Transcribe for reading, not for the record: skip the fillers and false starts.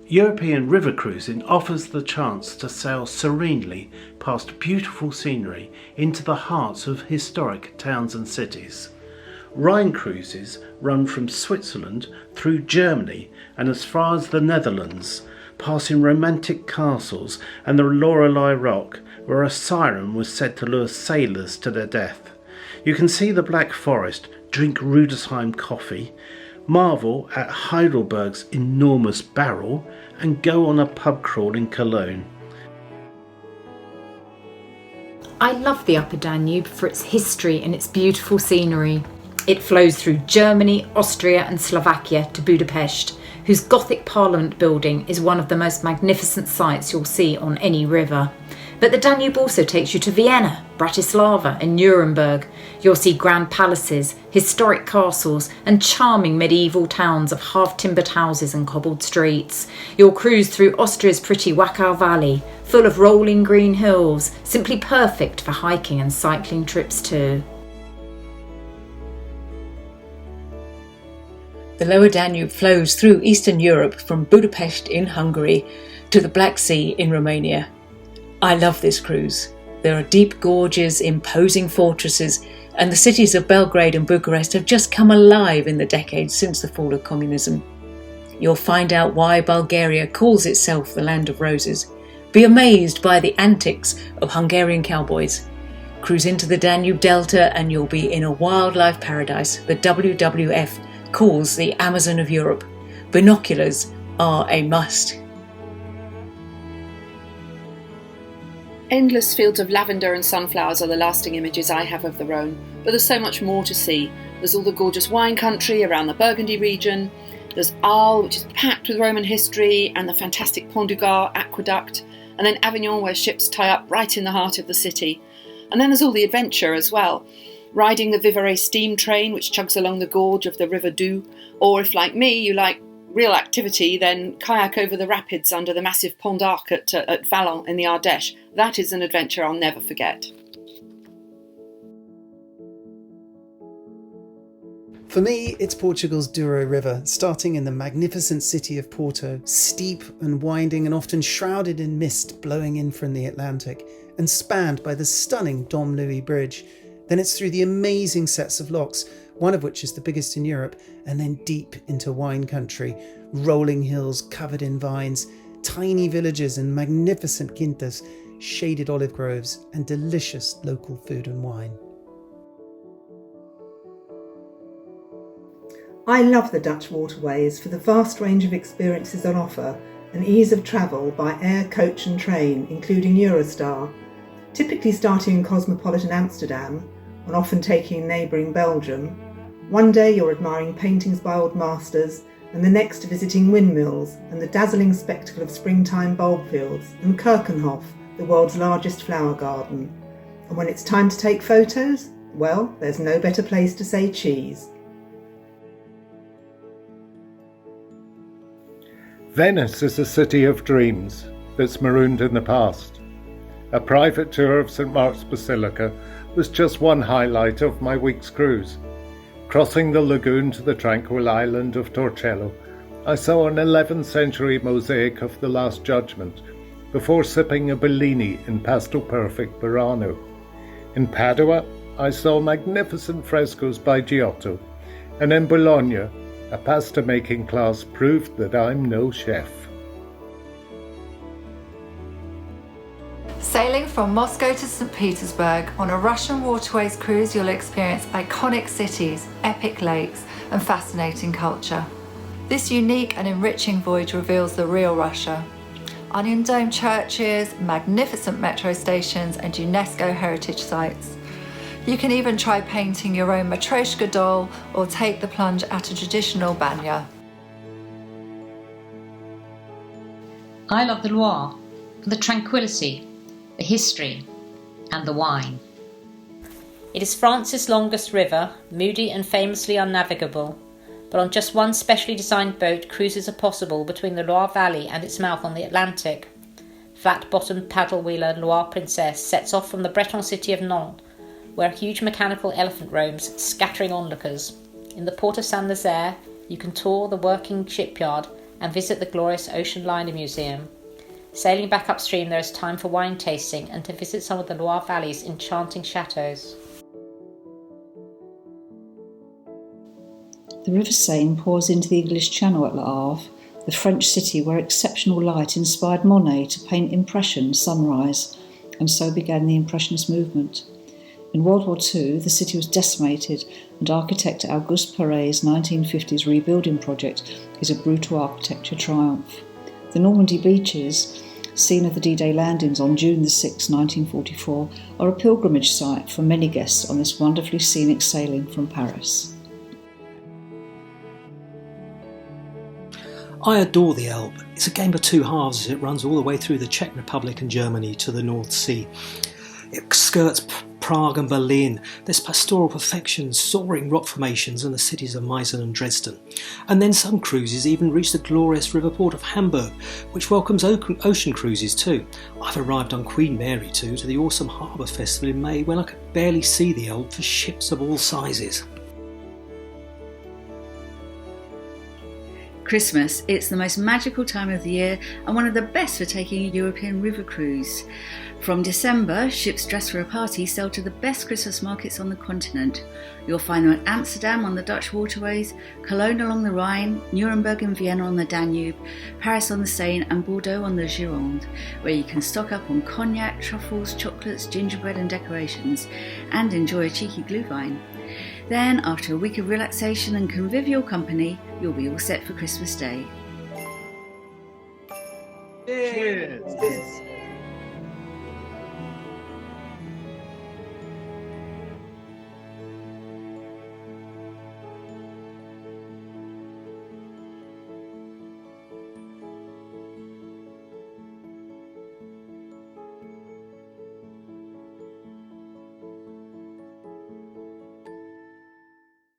European river cruising offers the chance to sail serenely past beautiful scenery into the hearts of historic towns and cities. Rhine cruises run from Switzerland through Germany and as far as the Netherlands, passing romantic castles and the Lorelei Rock, where a siren was said to lure sailors to their death. You can see the Black Forest, drink Rudesheim coffee, marvel at Heidelberg's enormous barrel, and go on a pub crawl in Cologne. I love the Upper Danube for its history and its beautiful scenery. It flows through Germany, Austria and Slovakia to Budapest, whose Gothic Parliament building is one of the most magnificent sights you'll see on any river. But the Danube also takes you to Vienna, Bratislava and Nuremberg. You'll see grand palaces, historic castles and charming medieval towns of half-timbered houses and cobbled streets. You'll cruise through Austria's pretty Wachau Valley, full of rolling green hills, simply perfect for hiking and cycling trips too. The Lower Danube flows through Eastern Europe from Budapest in Hungary to the Black Sea in Romania. I love this cruise. There are deep gorges, imposing fortresses, and the cities of Belgrade and Bucharest have just come alive in the decades since the fall of communism. You'll find out why Bulgaria calls itself the Land of Roses. Be amazed by the antics of Hungarian cowboys. Cruise into the Danube Delta and you'll be in a wildlife paradise the WWF calls the Amazon of Europe. Binoculars are a must. Endless fields of lavender and sunflowers are the lasting images I have of the Rhône, but there's so much more to see. There's all the gorgeous wine country around the Burgundy region, there's Arles, which is packed with Roman history, and the fantastic Pont du Gard aqueduct, and then Avignon, where ships tie up right in the heart of the city. And then there's all the adventure as well, riding the Vivarais steam train, which chugs along the gorge of the River Doubs, or if, like me, you like real activity, then kayak over the rapids under the massive Pont d'Arc at Vallon in the Ardèche. That is an adventure I'll never forget. For me, it's Portugal's Douro River, starting in the magnificent city of Porto, steep and winding and often shrouded in mist blowing in from the Atlantic, and spanned by the stunning Dom Louis Bridge. Then it's through the amazing sets of locks, one of which is the biggest in Europe, and then deep into wine country, rolling hills covered in vines, tiny villages and magnificent quintas, shaded olive groves, and delicious local food and wine. I love the Dutch waterways for the vast range of experiences on offer and ease of travel by air, coach and train, including Eurostar, typically starting in cosmopolitan Amsterdam and often taking neighbouring Belgium. One day you're admiring paintings by old masters, and the next visiting windmills and the dazzling spectacle of springtime bulb fields and Keukenhof, the world's largest flower garden. And when it's time to take photos, well, there's no better place to say cheese. Venice is a city of dreams that's marooned in the past. A private tour of St. Mark's Basilica was just one highlight of my week's cruise. Crossing the lagoon to the tranquil island of Torcello, I saw an 11th century mosaic of the Last Judgment before sipping a Bellini in Pastel Perfect Burano. In Padua, I saw magnificent frescoes by Giotto, and in Bologna, a pasta making class proved that I'm no chef. Sailing from Moscow to St. Petersburg on a Russian waterways cruise, you'll experience iconic cities, epic lakes, and fascinating culture. This unique and enriching voyage reveals the real Russia. Onion dome churches, magnificent metro stations, and UNESCO heritage sites. You can even try painting your own Matryoshka doll or take the plunge at a traditional banya. I love the Loire for the tranquility, the history, and the wine. It is France's longest river, moody and famously unnavigable, but on just one specially designed boat cruises are possible between the Loire Valley and its mouth on the Atlantic. Flat-bottomed paddle wheeler Loire Princess sets off from the Breton city of Nantes, where a huge mechanical elephant roams, scattering onlookers. In the port of Saint-Nazaire, you can tour the working shipyard and visit the glorious Ocean Liner Museum. Sailing back upstream, there is time for wine tasting and to visit some of the Loire Valley's enchanting chateaux. The River Seine pours into the English Channel at Le Havre, the French city where exceptional light inspired Monet to paint Impression Sunrise, and so began the Impressionist movement. In World War II, the city was decimated, and architect Auguste Perret's 1950s rebuilding project is a brutal architecture triumph. The Normandy beaches, scene of the D-Day landings on June 6, 1944, are a pilgrimage site for many guests on this wonderfully scenic sailing from Paris. I adore the Elbe. It's a game of two halves as it runs all the way through the Czech Republic and Germany to the North Sea. It skirts Prague and Berlin. There's pastoral perfection, soaring rock formations and the cities of Meissen and Dresden. And then some cruises even reach the glorious river port of Hamburg, which welcomes ocean cruises too. I've arrived on Queen Mary too to the awesome Harbour Festival in May when I could barely see the Elbe for ships of all sizes. Christmas, it's the most magical time of the year and one of the best for taking a European river cruise. From December, ships dressed for a party sail to the best Christmas markets on the continent. You'll find them at Amsterdam on the Dutch waterways, Cologne along the Rhine, Nuremberg and Vienna on the Danube, Paris on the Seine and Bordeaux on the Gironde, where you can stock up on cognac, truffles, chocolates, gingerbread and decorations, and enjoy a cheeky glühwein. Then, after a week of relaxation and convivial company, you'll be all set for Christmas Day. Cheers!